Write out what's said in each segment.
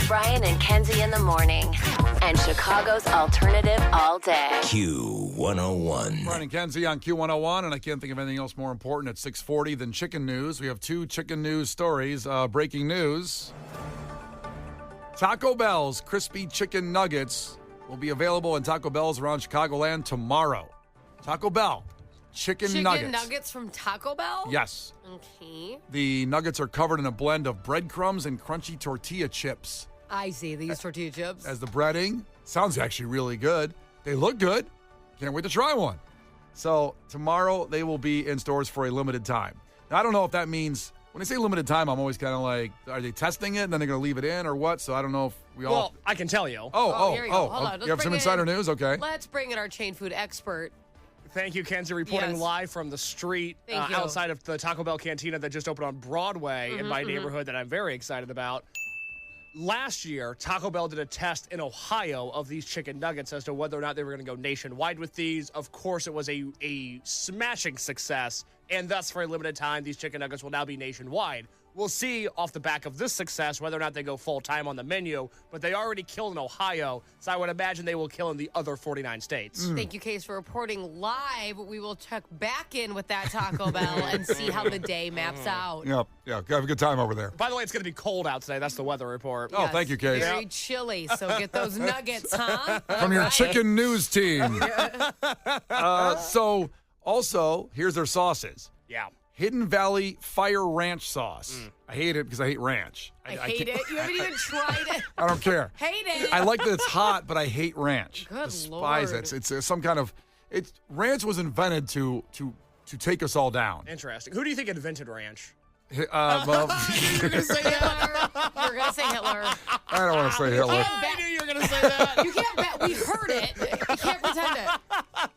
Brian and Kenzie in the morning. And Chicago's alternative all day. Q101. Brian and Kenzie on Q101, and I can't think of anything else more important at 6:40 than chicken news. We have two chicken news stories. Breaking news. Taco Bell's crispy chicken nuggets will be available in Taco Bell's around Chicagoland tomorrow. Taco Bell, chicken nuggets. Chicken nuggets from Taco Bell? Yes. Okay. The nuggets are covered in a blend of breadcrumbs and crunchy tortilla chips. I see. They use tortilla chips. As the breading. Sounds actually really good. They look good. Can't wait to try one. So tomorrow they will be in stores for a limited time. Now, I don't know if that means, when they say limited time, I'm always kind of like, are they testing it and then they're going to leave it in or what? So I don't know if we all... Well, I can tell you. Here we go. Hold on. You have some insider news? Okay. Let's bring in our chain food expert. Thank you, Kenzie, reporting live from the street Thank you. outside of the Taco Bell Cantina that just opened on Broadway in my neighborhood that I'm very excited about. Last year, Taco Bell did a test in Ohio of these chicken nuggets as to whether or not they were going to go nationwide with these. Of course, it was a smashing success, and thus, for a limited time, these chicken nuggets will now be nationwide. We'll see off the back of this success whether or not they go full-time on the menu, but they already killed in Ohio, so I would imagine they will kill in the other 49 states. Thank you, Case, for reporting live. We will check back in with that Taco Bell and see how the day maps out. Yep. Yeah. Have a good time over there. By the way, it's going to be cold out today. That's the weather report. Oh, thank you, Case. Very chilly, so get those nuggets, huh? From your chicken news team. So, also, here's their sauces. Yeah. Hidden Valley Fire Ranch Sauce. I hate it because I hate ranch. I hate it. You haven't even tried it. I don't care. Hate it. I like that it's hot, but I hate ranch. Good Despise Lord. it. It's some kind of... ranch was invented to take us all down. Interesting. Who do you think invented ranch? Well, You're going to say that? You're going to say Hitler. I don't want to say Hitler. I knew you were going to say that. You can't bet. We heard it. You can't pretend it.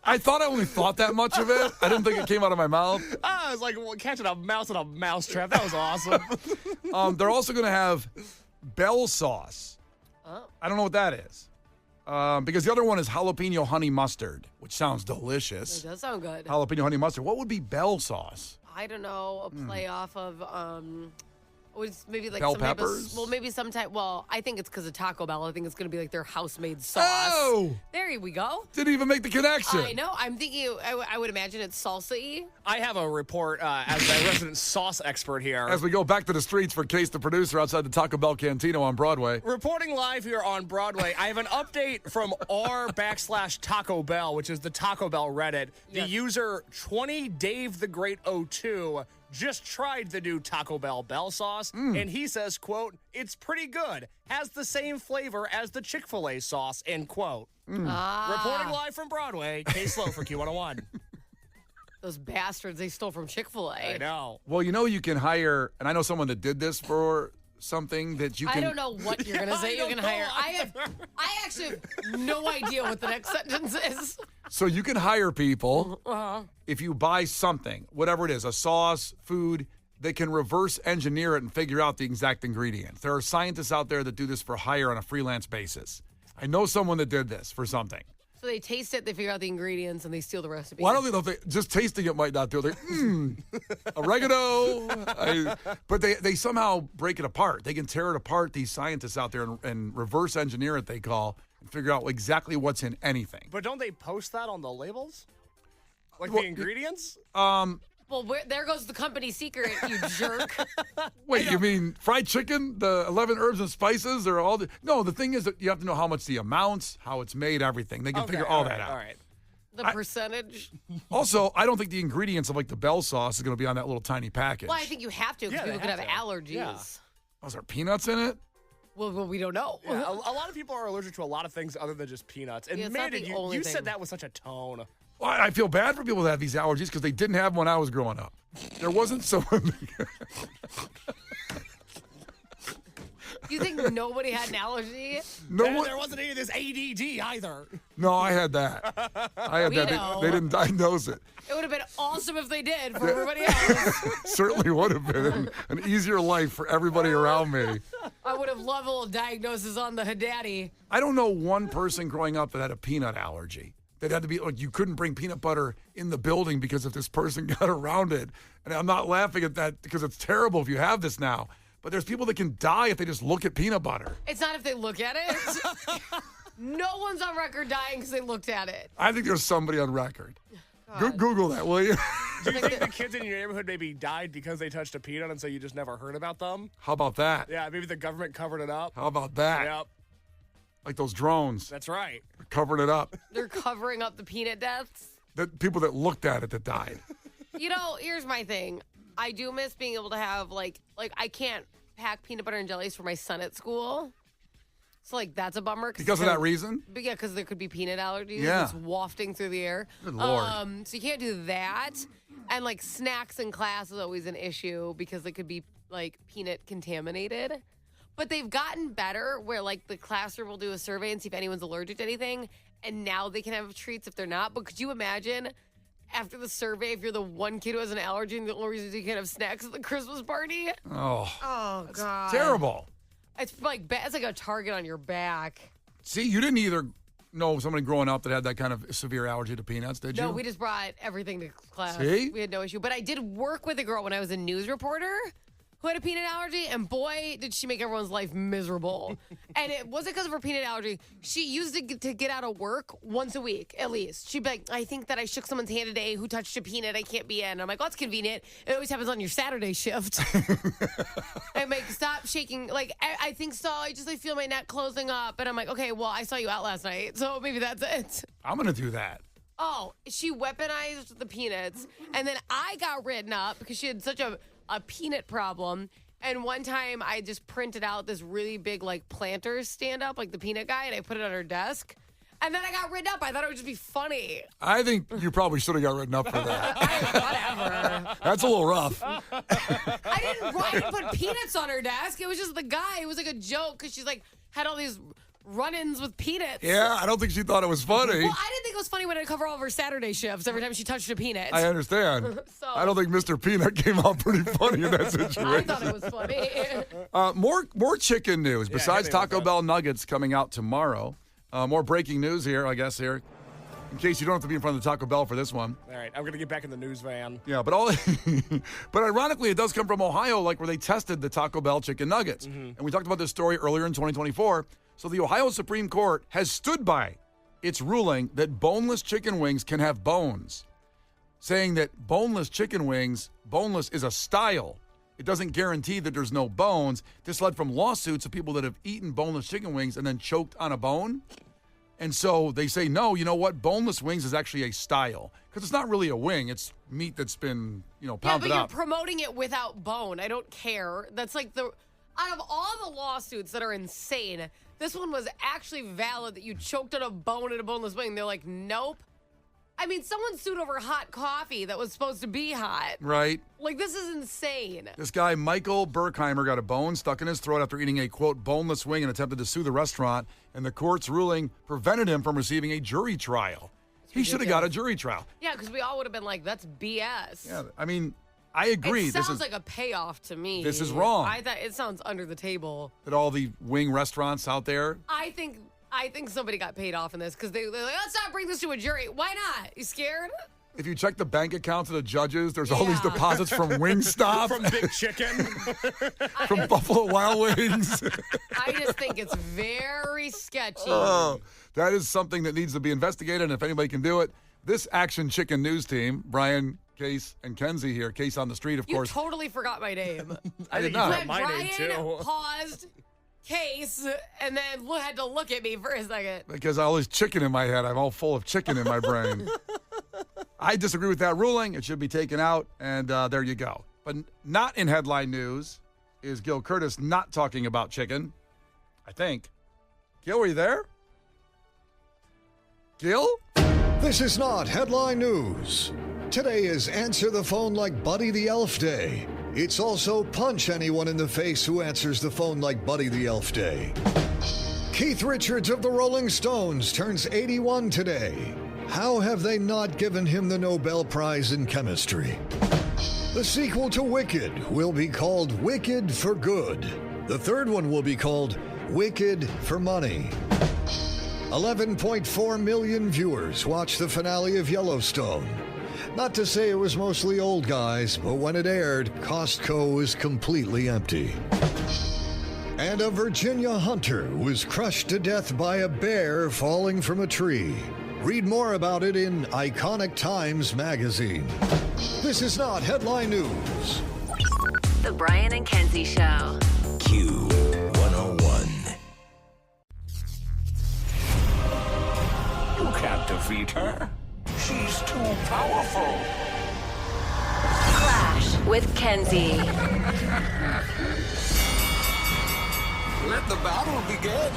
I thought I only thought that much of it. I didn't think it came out of my mouth. I was like catching a mouse in a mousetrap. That was awesome. They're also going to have Bell sauce. Oh. I don't know what that is. Because the other one is jalapeno honey mustard, which sounds delicious. It does sound good. Jalapeno honey mustard. What would be Bell sauce? I don't know, a play off of was maybe like Bell some type peppers? of, maybe some type. Well, I think it's because of Taco Bell. I think it's going to be like their house-made sauce. Oh! There we go. Didn't even make the connection. I know. I'm thinking. I would imagine it's salsa-y. I have a report as a resident sauce expert here. As we go back to the streets for Case, the producer, outside the Taco Bell Cantina on Broadway. Reporting live here on Broadway, I have an update from r/Taco Bell, which is the Taco Bell Reddit. The user 20DaveTheGreat02 just tried the new Taco Bell sauce, and he says, quote, "It's pretty good. Has the same flavor as the Chick-fil-A sauce," end quote. Reporting live from Broadway, Case Lowe for Q101. Those bastards they stole from Chick-fil-A. I know. Well, you can hire, and I know someone that did this for something that you can... I don't know what you're going to say. You're going to hire. I actually have no idea what the next sentence is. So you can hire people, if you buy something, whatever it is, a sauce, food, they can reverse engineer it and figure out the exact ingredients. There are scientists out there that do this for hire on a freelance basis. I know someone that did this for something. So they taste it, they figure out the ingredients, and they steal the recipe. Well, I don't think just tasting it might not do it. Oregano. But they somehow break it apart. They can tear it apart, these scientists out there, and reverse engineer it, they call, and figure out exactly what's in anything. But don't they post that on the labels? Like the ingredients? Well, there goes the company secret, you jerk. Wait, you mean fried chicken? The 11 herbs and spices? Or all the... No, the thing is that you have to know how much the amounts, how it's made, everything. They can figure all that out. All right. The percentage. Also, I don't think the ingredients of like the Bell sauce is going to be on that little tiny package. Well, I think you have to because Yeah, people they could have have to. allergies. Yeah. Oh, is there peanuts in it? Well, we don't know. Yeah, a lot of people are allergic to a lot of things other than just peanuts. And Yeah, it's not man, the only you thing. said that with such a tone. Well, I feel bad for people that have these allergies because they didn't have them when I was growing up. There wasn't someone... You think nobody had an allergy? No And one... there wasn't any of this ADD either. No, I had that. I had We that. know. They didn't diagnose it. It would have been awesome if they did for everybody else. Certainly would have been an easier life for everybody around me. I would have loved a little diagnosis on the Haddaddy. I don't know one person growing up that had a peanut allergy. That had to be like you couldn't bring peanut butter in the building because if this person got around it. And I'm not laughing at that because it's terrible if you have this now. But there's people that can die if they just look at peanut butter. It's not if they look at it. No one's on record dying because they looked at it. I think there's somebody on record. Google that, will you? Do you think the kids in your neighborhood maybe died because they touched a peanut and so you just never heard about them? How about that? Yeah, maybe the government covered it up. How about that? Yep, Like those drones. that's right. Covering it up. They're covering up the peanut deaths. The people that looked at it that died. You know, here's my thing. I do miss being able to have, like I can't pack peanut butter and jellies for my son at school. So, that's a bummer. Because of that reason? But yeah, because there could be peanut allergies. Yeah. It's wafting through the air. Good Lord. So you can't do that. And, snacks in class is always an issue because they could be, peanut contaminated. But they've gotten better where, the classroom will do a survey and see if anyone's allergic to anything. And now they can have treats if they're not. But could you imagine after the survey if you're the one kid who has an allergy and the only reason you can't have snacks at the Christmas party? Oh, God. terrible. It's bad. It's like a target on your back. See, you didn't either know somebody growing up that had that kind of severe allergy to peanuts, did you? No, we just brought everything to class. See? We had no issue. But I did work with a girl when I was a news reporter who had a peanut allergy, and boy, did she make everyone's life miserable. And it wasn't because of her peanut allergy. She used it to get out of work once a week, at least. She'd be like, I think that I shook someone's hand today who touched a peanut. I can't be in. I'm like, well, that's convenient. It always happens on your Saturday shift. I'm like, stop shaking. I think so. I feel my neck closing up. And I'm like, okay, well, I saw you out last night, so maybe that's it. I'm going to do that. Oh, she weaponized the peanuts. And then I got written up because she had such a peanut problem. And one time I just printed out this really big planters stand up, the peanut guy, and I put it on her desk. And then I got written up. I thought it would just be funny. I think you probably should have got written up for that. Whatever. That's a little rough. I didn't put peanuts on her desk. It was just the guy. It was a joke because she's had all these run-ins with peanuts. Yeah, I don't think she thought it was funny. Well, I didn't think it was funny when I cover all of her Saturday shifts every time she touched a peanut. I understand. So- I don't think Mr. Peanut came out pretty funny in that situation. I thought it was funny. More chicken news. Besides hit me with Taco that. Bell nuggets coming out tomorrow. More breaking news here, I guess, here. In case you don't have to be in front of the Taco Bell for this one. All right, I'm going to get back in the news van. Yeah, but but ironically, it does come from Ohio, where they tested the Taco Bell chicken nuggets. And we talked about this story earlier in 2024. So the Ohio Supreme Court has stood by its ruling that boneless chicken wings can have bones, saying that boneless chicken wings, boneless is a style. It doesn't guarantee that there's no bones. This led from lawsuits of people that have eaten boneless chicken wings and then choked on a bone. And so they say, no, you know what? Boneless wings is actually a style because it's not really a wing. It's meat that's been, Yeah, pounded but you're up. promoting it without bone. I don't care. That's out of all the lawsuits that are insane, this one was actually valid that you choked on a bone in a boneless wing. They're like, nope. I mean, someone sued over hot coffee that was supposed to be hot. Right. This is insane. This guy, Michael Berkheimer, got a bone stuck in his throat after eating a, quote, boneless wing and attempted to sue the restaurant. And the court's ruling prevented him from receiving a jury trial. He should have got a jury trial. Yeah, because we all would have been like, that's BS. Yeah, I mean, I agree. It sounds like a payoff to me. This is wrong. I thought it sounds under the table. That all the wing restaurants out there. I think somebody got paid off in this because they're like, let's not bring this to a jury. Why not? You scared? If you check the bank accounts of the judges, there's all these Yeah. deposits from Wingstop, From Big Chicken. from Buffalo Wild Wings. I just think it's very sketchy. Oh, that is something that needs to be investigated. And if anybody can do it, this Action Chicken News team, Brian, Case, and Kenzie here. Case on the street, of You course. totally forgot my name. I did think you not. forgot my name, Brian too. paused, Case, and then had to look at me for a second. Because I always chicken in my head. I'm all full of chicken in my brain. I disagree with that ruling. It should be taken out, and there you go. But not in headline news is Gil Curtis not talking about chicken, I think. Gil, were you there? Gil? This is not headline news. Today is Answer the Phone Like Buddy the Elf Day. It's also Punch Anyone in the Face who answers the phone like Buddy the Elf Day. Keith Richards of the Rolling Stones turns 81 today. How have they not given him the Nobel Prize in Chemistry? The sequel to Wicked will be called Wicked for Good. The third one will be called Wicked for Money. 11.4 million viewers watched the finale of Yellowstone. Not to say it was mostly old guys, but when it aired, Costco was completely empty. And a Virginia hunter was crushed to death by a bear falling from a tree. Read more about it in Iconic Times magazine. This is not headline news. The Brian and Kenzie Show. Q101. You can't defeat her. She's too powerful. Klash with Kenzie. Let the battle begin.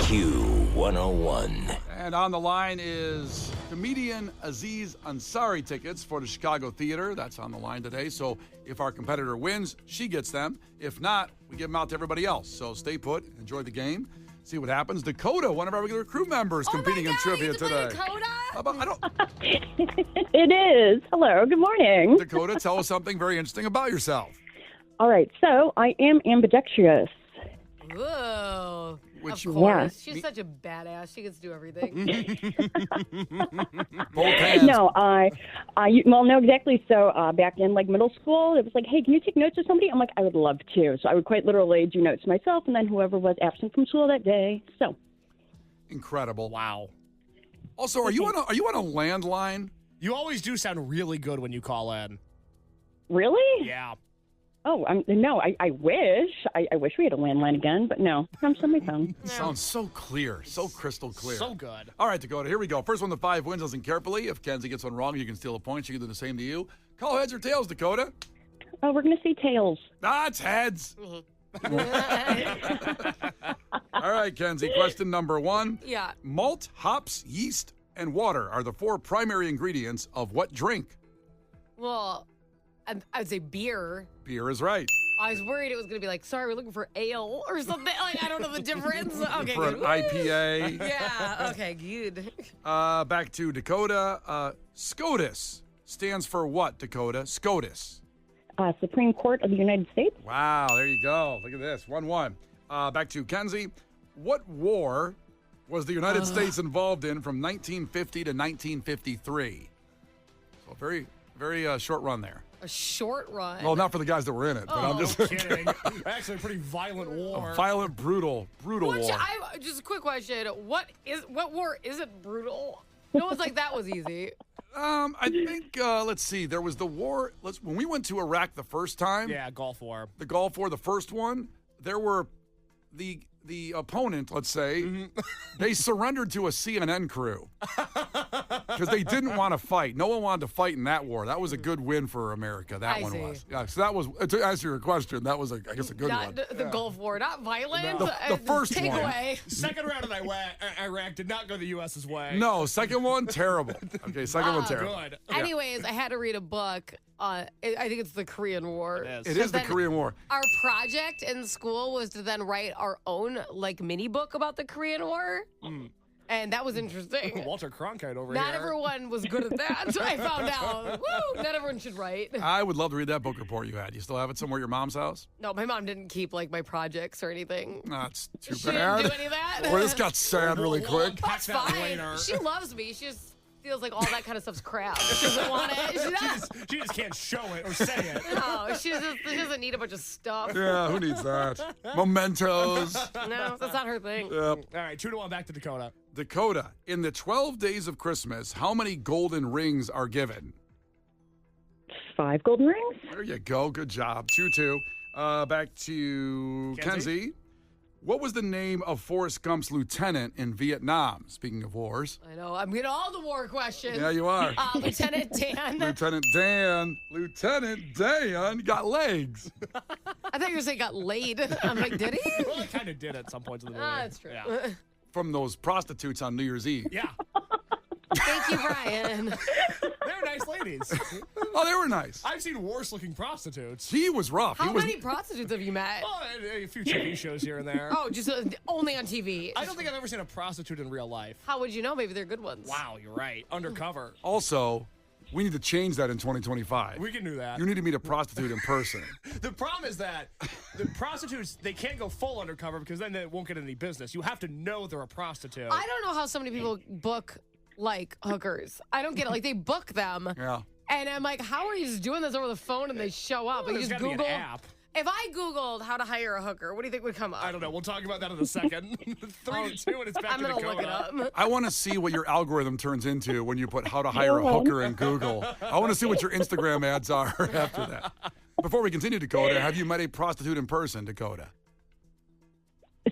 Q101. And on the line is comedian Aziz Ansari tickets for the Chicago Theater. That's on the line today. So if our competitor wins, she gets them. If not, we give them out to everybody else. So stay put, enjoy the game, see what happens. Dakota, one of our regular crew members, competing in trivia today. Dakota? How about, It is. Hello. Good morning. Dakota, tell us something very interesting about yourself. All right. So I am ambidextrous. Ooh. Which- Of course. Yeah. She's such a badass. She gets to do everything. Both hands. No, no, exactly. So back in like middle school, it was like, hey, can you take notes of somebody? I'm like, I would love to. So I would quite literally do notes myself, and then whoever was absent from school that day. So Incredible. Wow. Also, are you on a landline? You always do sound really good when you call in. really? Yeah. Oh, no. I wish. I wish we had a landline again, but no. I'm still on my phone. It sounds so clear, so crystal clear. So good. All right, Dakota, here we go. First one to 5 wins. Listen carefully. If Kenzie gets one wrong, you can steal a point. She can do the same to you. Call heads or tails, Dakota. Oh, we're gonna say tails. That's heads. All right, Kenzie, question number 1. Yeah. Malt, hops, yeast, and water are the 4 primary ingredients of what drink? Well, I would say beer. Beer is right. I was worried it was going to be like, sorry, we're looking for ale or something. Like, I don't know the difference. Okay, For good. an IPA. Yeah, okay, good. Back to Dakota. SCOTUS stands for what, Dakota? SCOTUS. Supreme Court of the United States. Wow, there you go. Look at this. 1-1. Back to Kenzie. What war was the United States involved in from 1950 to 1953? So very, very short run there. A short run. Well, not for the guys that were in it, but I'm just Kidding. Actually, a pretty violent war. violent, brutal war. Just a quick question. What war isn't brutal? No one's like, that was easy. I think, let's see, there was the war, when we went to Iraq the first time, Yeah, Gulf War. the Gulf War, the first one, there were the opponent, let's say, they surrendered to a CNN crew because they didn't want to fight. No one wanted to fight in that war. That was a good win for America. That I one see. was. Yeah, so that was, to answer your question, that was, I guess, a good one. Not the Gulf War, not violent. The first one. Takeaway. Second round of Iraq did not go the U.S.'s way. No, second one, terrible. Okay, second one, terrible. Good. Anyways, I had to read a book. I think it's the Korean War. It It is the then- Korean War. Our project in school was to then write our own like mini book about the Korean War, and that was interesting. Walter Cronkite over Not here. everyone was good at that. So I found out. Woo! Not everyone should write. I would love to read that book report you had. You still have it somewhere at your mom's house? No, my mom didn't keep like my projects or anything. That's too She bad. didn't do any of that. Boy, this got sad really quick. That's Pack that fine. later. She loves me. She just feels like all that kind of stuff's crap. She doesn't want it. She just can't show it or say it. No, she doesn't need a bunch of stuff. Yeah, who needs that? Mementos. No, that's not her thing. Yep. All right, 2-1 back to Dakota. Dakota, in the 12 days of Christmas, how many golden rings are given? 5 golden rings. There you go. Good job. 2-2. Back to Kenzie. What was the name of Forrest Gump's lieutenant in Vietnam? Speaking of wars. I know. I'm getting all the war questions. Yeah, you are. Lieutenant Dan. Lieutenant Dan. Lieutenant Dan got legs. I thought you were saying got laid. I'm like, did he? Well, I kind of did at some points in the movie. That's true. Yeah. From those prostitutes on New Year's Eve. Yeah. Thank you, Brian. They're nice ladies. Oh, they were nice. I've seen worse-looking prostitutes. He was rough. How he was, many prostitutes have you met? Oh, a few TV shows here and there. Oh, just only on TV. I don't think I've ever seen a prostitute in real life. How would you know? Maybe they're good ones. Wow, you're right. Undercover. Also, we need to change that in 2025. We can do that. You need to meet a prostitute in person. The problem is that the prostitutes, they can't go full undercover because then they won't get any business. You have to know they're a prostitute. I don't know how so many people book like hookers. I don't get it. Like they book them. Yeah. And I'm like, how are you just doing this over the phone and they show up? Like, There's you just gotta be an Google. app. If I Googled how to hire a hooker, what do you think would come up? I don't know. We'll talk about that in a second. 3-2, and it's back I'm to going to Dakota. look it up. I want to see what your algorithm turns into when you put how to hire a hooker in Google. I want to see what your Instagram ads are after that. Before we continue, Dakota, have you met a prostitute in person, Dakota?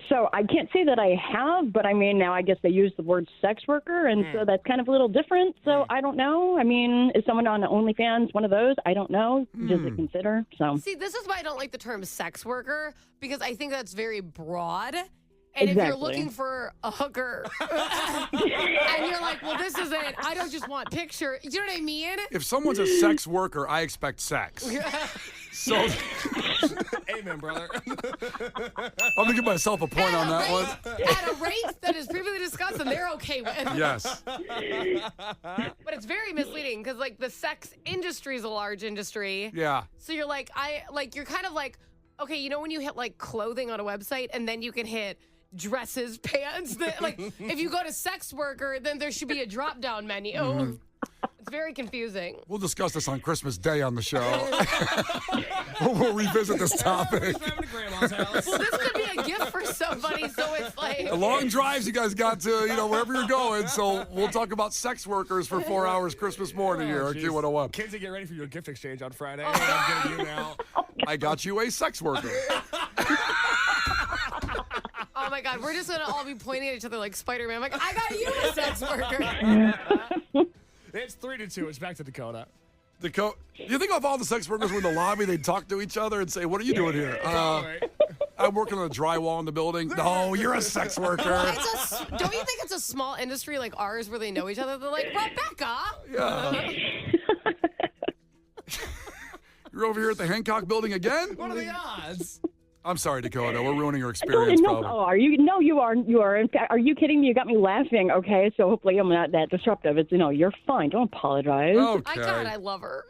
So I can't say that I have, but I mean, now I guess they use the word sex worker, and so that's kind of a little different. So I don't know. I mean, is someone on OnlyFans one of those? I don't know. Does it consider? So See, this is why I don't like the term sex worker, because I think that's very broad. And if you're Exactly. looking for a hooker and you're like, well, this is it. I don't just want picture. You know what I mean? If someone's a sex worker, I expect sex. So Amen, brother. I'm going to give myself a point on that one. At a rate that is previously discussed and they're okay with. Yes. But it's very misleading because, like, the sex industry is a large industry. Yeah. So you're like, you're kind of like, okay, you know when you hit like clothing on a website and then you can hit dresses, pants, like if you go to sex worker, then there should be a drop down menu. Mm-hmm. It's very confusing. We'll discuss this on Christmas Day on the show. We'll revisit this topic. Driving to grandma's house. Well, this could be a gift for somebody, so it's like The long drives you guys got to, wherever you're going. So we'll talk about sex workers for 4 hours Christmas morning here on Jeez. Q101. Kids, get ready for your gift exchange on Friday. I'm getting you now. I got you a sex worker. oh my God, we're just going to all be pointing at each other like Spider-Man. I'm like, I got you a sex worker. It's 3-2. It's back to Dakota. Dakota, you think if all the sex workers were in the lobby, they'd talk to each other and say, what are you doing here? I'm working on the drywall in the building. No, you're a sex worker. Don't you think it's a small industry like ours where they know each other? They're like, Rebecca. Yeah. You're over here at the Hancock building again? What are the odds? I'm sorry, Dakota. We're ruining your No, experience, no, probably. oh, are you? No, you are. You are. In fact, are you kidding me? You got me laughing. Okay, so hopefully I'm not that disruptive. It's you're fine. Don't apologize. Okay. I love her.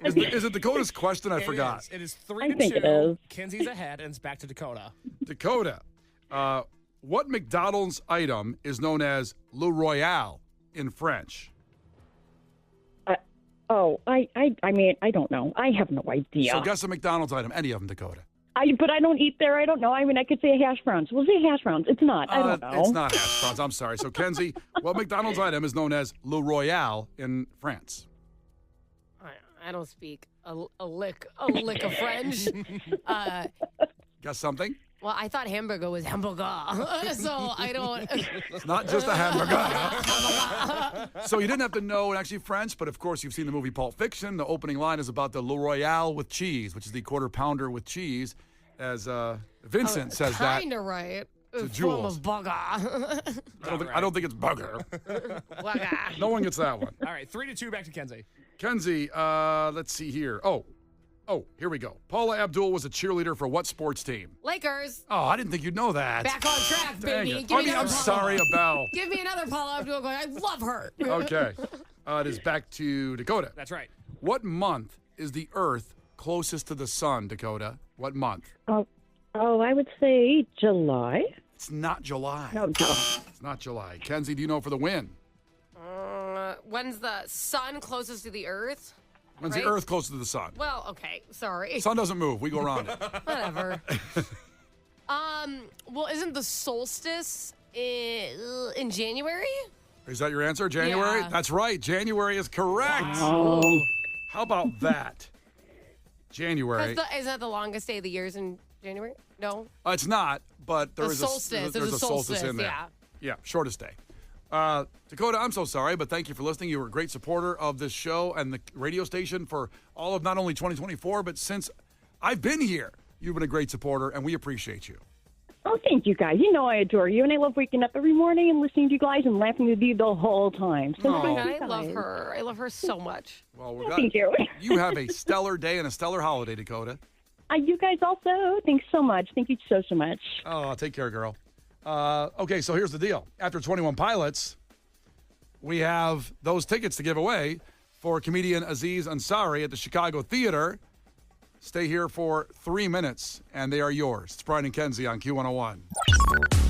Is it Dakota's question? I forgot. It is I think 3-2. it is. Kenzie's ahead, and it's back to Dakota. Dakota, what McDonald's item is known as Le Royale in French? I mean, I don't know. I have no idea. So guess a McDonald's item, any of them, Dakota. But I don't eat there. I don't know. I mean, I could say hash browns. We'll say hash browns. It's not. I don't know. It's not hash browns. I'm sorry. So, Kenzie, what McDonald's item is known as Le Royale in France? I don't speak a lick of French. Guess something? Well, I thought hamburger was hamburger, so I don't. It's not just a hamburger. So you didn't have to know actually French, but of course you've seen the movie Pulp Fiction. The opening line is about the Le Royale with cheese, which is the quarter pounder with cheese, as Vincent says that. Kinda right. To Form Jules. of bugger. I don't think it's bugger. Bugger. No one gets that one. All right, 3-2. Back to Kenzie. Kenzie, let's see here. Oh, here we go. Paula Abdul was a cheerleader for what sports team? Lakers. Oh, I didn't think you'd know that. Back on track, Dang baby. it. Give I me mean, I'm another sorry, Abel. Give me another Paula Abdul going. I love her. Okay. It is back to Dakota. That's right. What month is the Earth closest to the sun, Dakota? What month? Oh, I would say July. It's not July. No. It's not July. Kenzie, do you know for the win? When's the sun closest to the Earth? When's Right. the Earth closest to the sun? Well, okay. Sorry. Sun doesn't move. We go around it. Whatever. Well, isn't the solstice in January? Is that your answer, January? Yeah. That's right. January is correct. Oh, How about that? January. Is that the longest day of the years in January? No. It's not, but there The is solstice. there's There's a a solstice in there. yeah. Yeah, shortest day. Dakota, I'm so sorry, but thank you for listening. You were a great supporter of this show and the radio station for all of not only 2024, but since I've been here. You've been a great supporter, and we appreciate you. oh, thank you guys. You know I adore you, and I love waking up every morning and listening to you guys and laughing with you the whole time. So Oh. thank God, you I guys. love her. I love her so much. Well, Thank you. You have a stellar day and a stellar holiday, Dakota. You guys also. Thanks so much. Thank you so much. Oh, take care, girl. Okay, so here's the deal. After 21 Pilots, we have those tickets to give away for comedian Aziz Ansari at the Chicago Theater. Stay here for 3 minutes, and they are yours. It's Brian and Kenzie on Q101.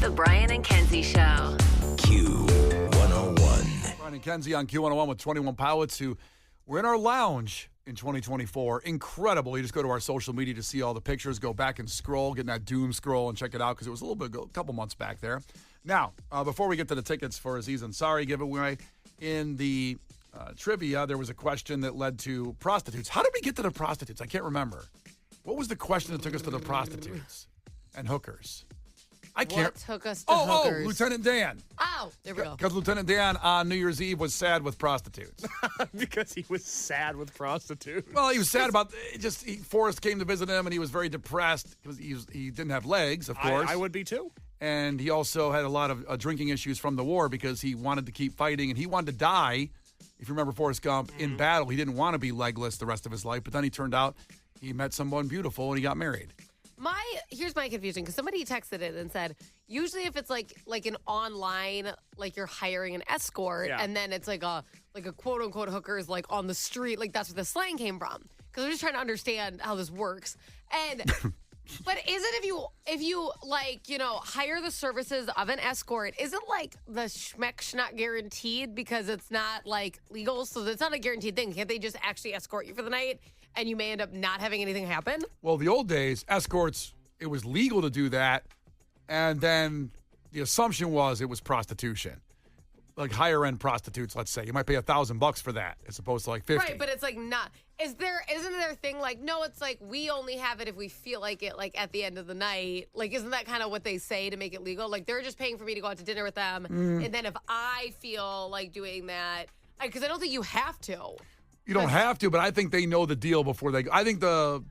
The Brian and Kenzie Show. Q101. Brian and Kenzie on Q101 with 21 Pilots, who We're in our lounge in 2024. Incredible. You just go to our social media to see all the pictures, go back and scroll, get in that doom scroll and check it out because it was a little bit ago, a couple months back there. Now, before we get to the tickets for Aziz Ansari giveaway, in the trivia, there was a question that led to prostitutes. How did we get to the prostitutes? I can't remember. What was the question that took us to the prostitutes and hookers? I can't. What took us to hookers? Lieutenant Dan. Oh, there we go. Because Lieutenant Dan on New Year's Eve was sad with prostitutes. Because he was sad with prostitutes. Well, he was sad about Forrest came to visit him, and he was very depressed because he didn't have legs, of course. I would be too. And he also had a lot of drinking issues from the war because he wanted to keep fighting, and he wanted to die. If you remember Forrest Gump, in battle, he didn't want to be legless the rest of his life, but then he turned out he met someone beautiful and he got married. Here's my confusion, because somebody texted it and said, usually if it's like an online, like you're hiring an escort, and then it's like a quote unquote hooker is like on the street, like that's where the slang came from. Because I'm just trying to understand how this works. And but is it if you like, hire the services of an escort, is it like the schmeck's not guaranteed because it's not like legal? So it's not a guaranteed thing. Can't they just actually escort you for the night and you may end up not having anything happen? Well, the old days, escorts, it was legal to do that. And then the assumption was it was prostitution. Like higher end prostitutes, let's say. You might pay $1,000 for that as opposed to like 50. Right, but it's like not. Isn't there a thing like, no, it's like we only have it if we feel like it, like at the end of the night. Like, isn't that kind of what they say to make it legal? Like, they're just paying for me to go out to dinner with them. And then if I feel like doing that, because I don't think you have to. You don't have to, but I think they know the deal before they go. I think the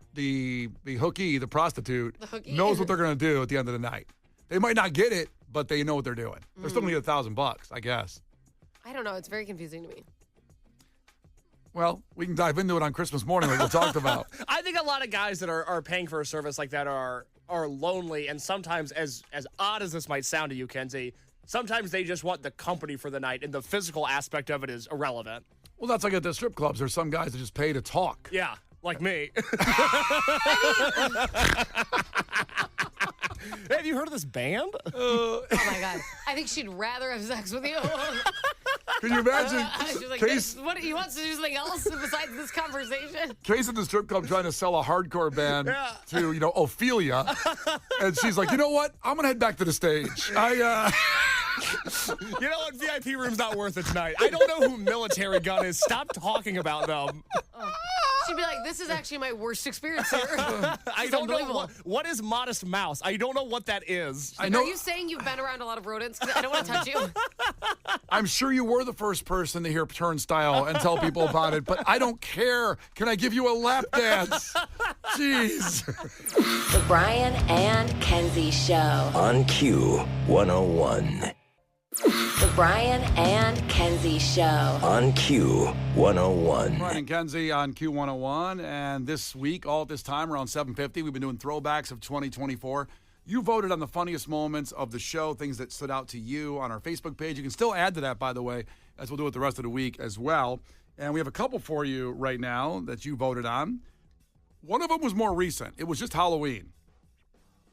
hookie, the prostitute, knows what they're going to do at the end of the night. They might not get it, but they know what they're doing. They're still going to get $1,000, I guess. I don't know. It's very confusing to me. Well, we can dive into it on Christmas morning like we talked about. I think a lot of guys that are paying for a service like that are lonely, and sometimes, as odd as this might sound to you, Kenzie, sometimes they just want the company for the night, and the physical aspect of it is irrelevant. Well, that's like at the strip clubs. There's some guys that just pay to talk. Yeah, like me. Hey, have you heard of this band? Oh, my God. I think she'd rather have sex with you. Can you imagine? She's like, he wants to do something else besides this conversation? Case at the strip club trying to sell a hardcore band to, Ophelia. And she's like, you know what? I'm going to head back to the stage. You know what? VIP room's not worth it tonight. I don't know who Military Gun is. Stop talking about them. She'd be like, this is actually my worst experience here. I don't know what is Modest Mouse. I don't know what that is. Are you saying you've been around a lot of rodents? Because I don't want to touch you. I'm sure you were the first person to hear Turnstile and tell people about it, but I don't care. Can I give you a lap dance? Jeez. The Brian and Kenzie Show. On Q101. The Brian and Kenzie Show. On Q101. Brian and Kenzie on Q101. And this week, all at this time, around 7:50, we've been doing throwbacks of 2024. You voted on the funniest moments of the show, things that stood out to you on our Facebook page. You can still add to that, by the way, as we'll do it the rest of the week as well. And we have a couple for you right now that you voted on. One of them was more recent. It was just Halloween.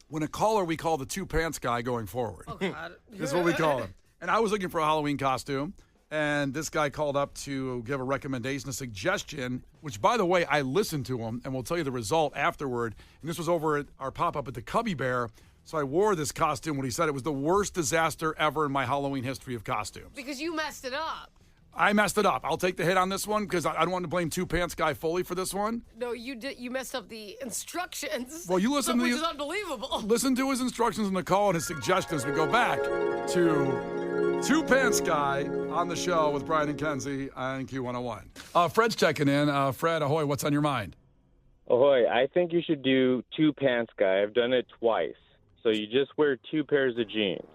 When a caller, we call the two pants guy going forward. Oh, God. This is what we call him. And I was looking for a Halloween costume, and this guy called up to give a recommendation, a suggestion, which, by the way, I listened to him, and we'll tell you the result afterward. And this was over at our pop-up at the Cubby Bear. So I wore this costume when he said it was the worst disaster ever in my Halloween history of costumes. Because you messed it up. I messed it up. I'll take the hit on this one because I don't want to blame Two Pants Guy fully for this one. No, you did. You messed up the instructions. Well, you listen to which is unbelievable. Listen to his instructions in the call and his suggestions. We go back to Two Pants Guy on the show with Brian and Kenzie on Q101. Fred's checking in. Fred, ahoy, what's on your mind? Ahoy, I think you should do Two Pants Guy. I've done it twice. So you just wear two pairs of jeans.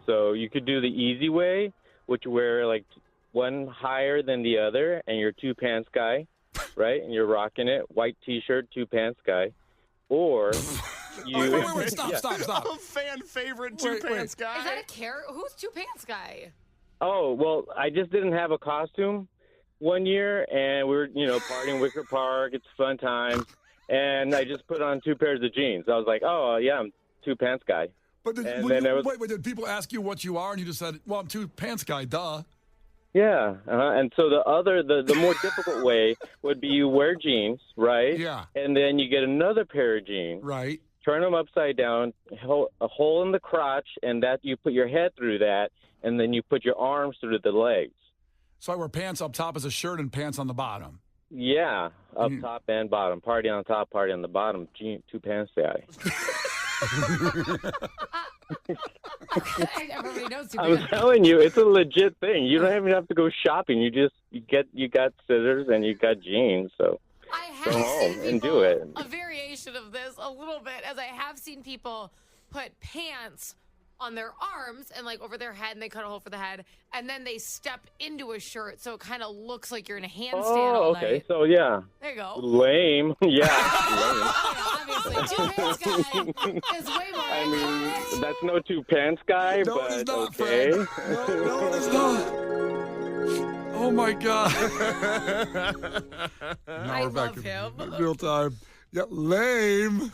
So you could do the easy way, which you wear like one higher than the other, and you're Two Pants Guy, right? And you're rocking it, white T-shirt, Two Pants Guy. Or you... Wait, stop. A fan favorite Two Pants Guy. Is that a carrot? Who's Two Pants Guy? Oh, well, I just didn't have a costume one year, and we were, partying in Wicker Park. It's fun times. And I just put on two pairs of jeans. I was like, oh, yeah, I'm Two Pants Guy. But did people ask you what you are, and you just said, well, I'm Two Pants Guy, duh. Yeah, and so the more difficult way would be you wear jeans, right? Yeah. And then you get another pair of jeans, Right. turn them upside down, a hole in the crotch, and that you put your head through that, and then you put your arms through the legs. So I wear pants up top as a shirt and pants on the bottom. Yeah, up top and bottom. Party on top, party on the bottom. Two pants guy. Everybody knows two I'm pants. telling you, it's a legit thing. You don't even have to go shopping. You got scissors and you got jeans. So I go have home seen and do people- it. a variation of this a little bit, as I have seen people put pants on their arms and like over their head, and they cut a hole for the head, and then they step into a shirt so it kind of looks like you're in a handstand all Okay. night. So yeah, There you go. lame. Yeah, lame. Obviously, two pants guy is way more. I mean, that's no two pants guy, No, but it's not, okay. Fred. No, it's not. Oh my God. Now I we're back love in him. real time. Yeah, lame.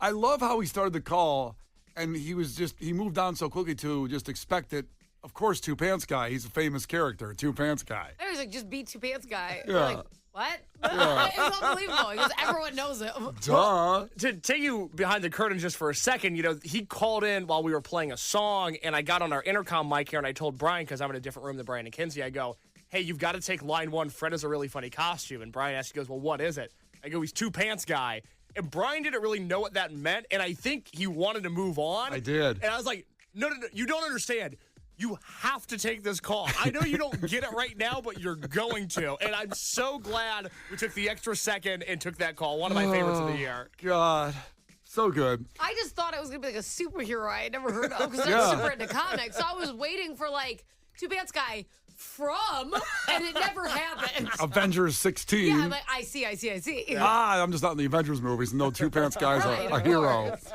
I love how he started the call, and he moved on so quickly to just expect it. Of course, Two Pants Guy. He's a famous character, Two Pants Guy. I was like, just beat two pants guy. Yeah. Like, what? It's unbelievable because everyone knows him. Duh. To take you behind the curtain just for a second, he called in while we were playing a song, and I got on our intercom mic here, and I told Brian, because I'm in a different room than Brian and Kenzie, I go, hey, you've got to take line one. Fred has a really funny costume. And Brian asked, he goes, well, what is it? I go, he's Two Pants Guy. And Brian didn't really know what that meant, and I think he wanted to move on. I did. And I was like, no, you don't understand. You have to take this call. I know you don't get it right now, but you're going to. And I'm so glad we took the extra second and took that call. One of my favorites of the year. God. So good. I just thought it was going to be like a superhero I had never heard of because Yeah. I'm super into comics. So I was waiting for like Two Pants Guy from, and it never happened. Avengers 16. Yeah, I'm like, I see. I'm just not in the Avengers movies. No, Two Pants Guy's Right, a of hero. course.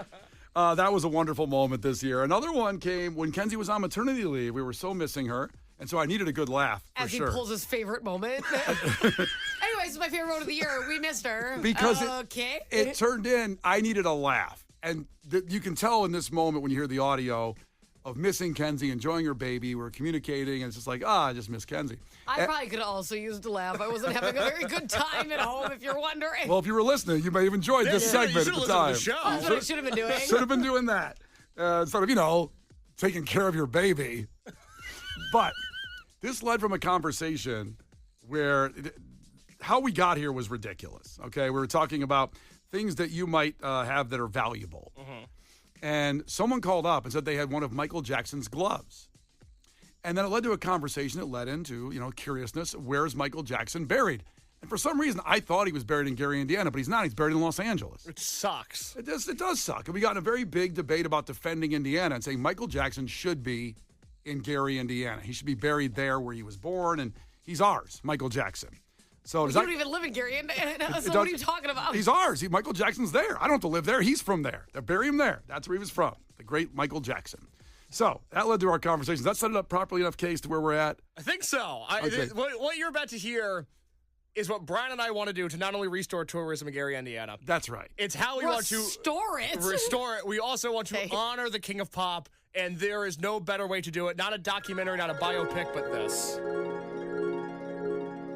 That was a wonderful moment this year. Another one came when Kenzie was on maternity leave. We were so missing her, and so I needed a good laugh for As sure. he pulls his favorite moment. Anyways, it's my favorite moment of the year. We missed her. Because okay. it turned in, I needed a laugh. And you can tell in this moment when you hear the audio of missing Kenzie, enjoying her baby. We're communicating, and it's just like, I just miss Kenzie. I probably could have also used a laugh. I wasn't having a very good time at home, if you're wondering. Well, if you were listening, you may have enjoyed this segment at the time. The show. That's what I should have been doing. Should have been doing that instead of, taking care of your baby. But this led from a conversation where how we got here was ridiculous. Okay, we were talking about things that you might have that are valuable. And someone called up and said they had one of Michael Jackson's gloves. And then it led to a conversation that led into, curiousness. Where's Michael Jackson buried? And for some reason, I thought he was buried in Gary, Indiana, but he's not. He's buried in Los Angeles. It sucks. It does suck. And we got in a very big debate about defending Indiana and saying Michael Jackson should be in Gary, Indiana. He should be buried there where he was born, and he's ours, Michael Jackson. So You don't even live in Gary, Indiana, so what are you talking about? He's ours. Michael Jackson's there. I don't have to live there. He's from there. They bury him there. That's where he was from, the great Michael Jackson. So that led to our conversations. That set it up properly enough case to where we're at. I think so. Okay. What you're about to hear is what Brian and I want to do to not only restore tourism in Gary, Indiana. That's right. It's how we want to restore it. We also want to honor the King of Pop, and there is no better way to do it. Not a documentary, not a biopic, but this.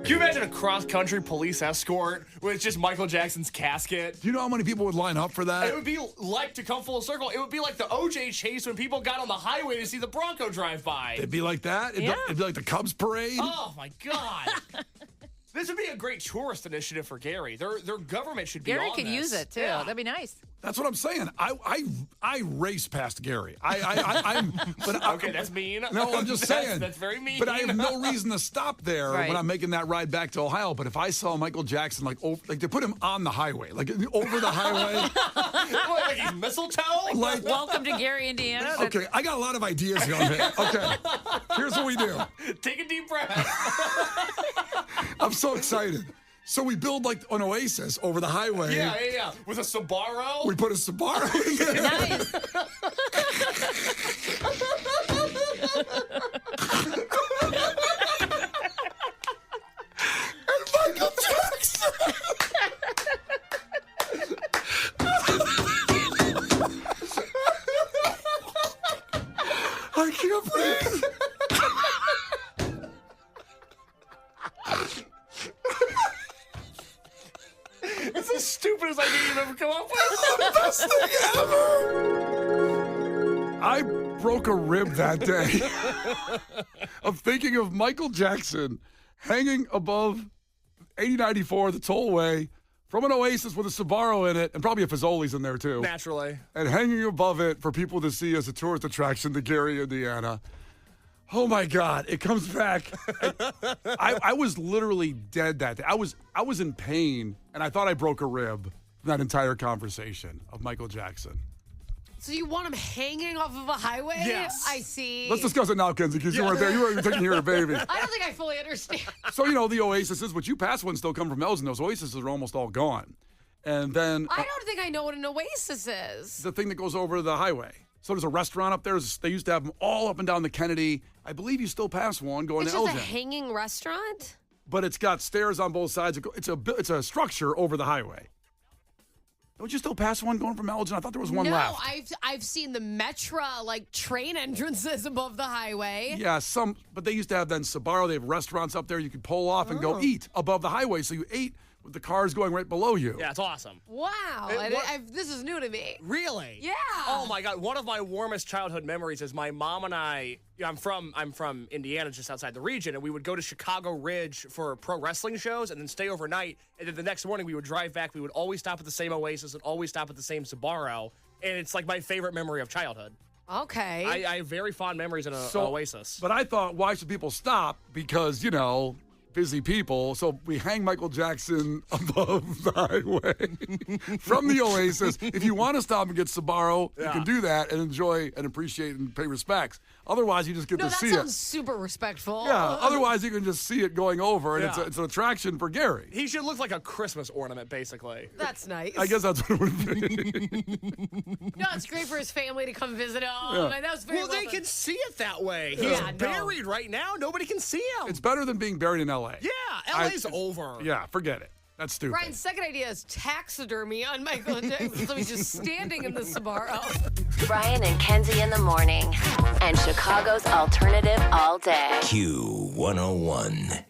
Can you imagine a cross-country police escort with just Michael Jackson's casket? Do you know how many people would line up for that? It would be like, to come full circle, it would be like the OJ chase when people got on the highway to see the Bronco drive by. It'd be like that. It'd be like the Cubs parade. Oh, my God. This would be a great tourist initiative for Gary. Their government should be Gary on could this. use it too. Yeah. That'd be nice. That's what I'm saying. I race past Gary. Okay, that's mean. No, I'm just saying. That's very mean. But I have no reason to stop there Right. when I'm making that ride back to Ohio. But if I saw Michael Jackson, like they put him on the highway, like over the highway. What, like he's mistletoe? Like, Welcome to Gary, Indiana. okay, I got a lot of ideas here. Okay, here's what we do. Take a deep breath. I'm so excited. So we build like an oasis over the highway. Yeah. With a Subaru. We put a Subaru in there. Nice. And Michael Jackson. I can't breathe. come up with? Best thing ever. I broke a rib that day of thinking of Michael Jackson hanging above 8094, the tollway, from an Oasis with a Sbarro in it, and probably a Fazoli's in there too. Naturally. And hanging above it for people to see as a tourist attraction to Gary, Indiana. Oh my God, it comes back. I was literally dead that day. I was in pain, and I thought I broke a rib from that entire conversation of Michael Jackson. So you want him hanging off of a highway? Yes. I see. Let's discuss it now, Kenzie, because you weren't there. You were taking care of baby. I don't think I fully understand. So, the Oasis, which you pass one still come from Elgin, those Oasis are almost all gone. And then I don't think I know what an Oasis is. the thing that goes over the highway. So there's a restaurant up there. They used to have them all up and down the Kennedy. I believe you still pass one going It's to just Elgin. a hanging restaurant? But it's got stairs on both sides. It's a structure over the highway. Don't you still pass one going from Elgin? I thought there was one no, left. I've seen the Metra train entrances above the highway. Yeah, but they used to have then Sbarro. They have restaurants up there you could pull off and go eat above the highway. So you ate with the cars going right below you. Yeah, it's awesome. Wow, this is new to me. Really? Yeah. Oh my God! One of my warmest childhood memories is my mom and I. I'm from Indiana, just outside the region, and we would go to Chicago Ridge for pro wrestling shows, and then stay overnight. And then the next morning we would drive back. We would always stop at the same Oasis and always stop at the same Sbarro, and it's like my favorite memory of childhood. Okay. I have very fond memories in an Oasis. But I thought, why should people stop? Because, busy people. So we hang Michael Jackson above the highway from the Oasis. If you want to stop and get Sbarro, you can do that and enjoy and appreciate and pay respects. Otherwise, you just get to see it. that sounds super respectful. Yeah, otherwise you can just see it going over, and it's an attraction for Gary. He should look like a Christmas ornament, basically. That's nice. I guess that's what it would be. No, it's great for his family to come visit him. Yeah. And that was very They can see it that way. He's Yeah, no. buried right now. Nobody can see him. It's better than being buried in L.A. Yeah, LA's over. Yeah, forget it. That's stupid. Brian's second idea is taxidermy on Michael Jackson, so he's just standing in the Sbarro. Brian and Kenzie in the morning. And Chicago's alternative all day. Q101.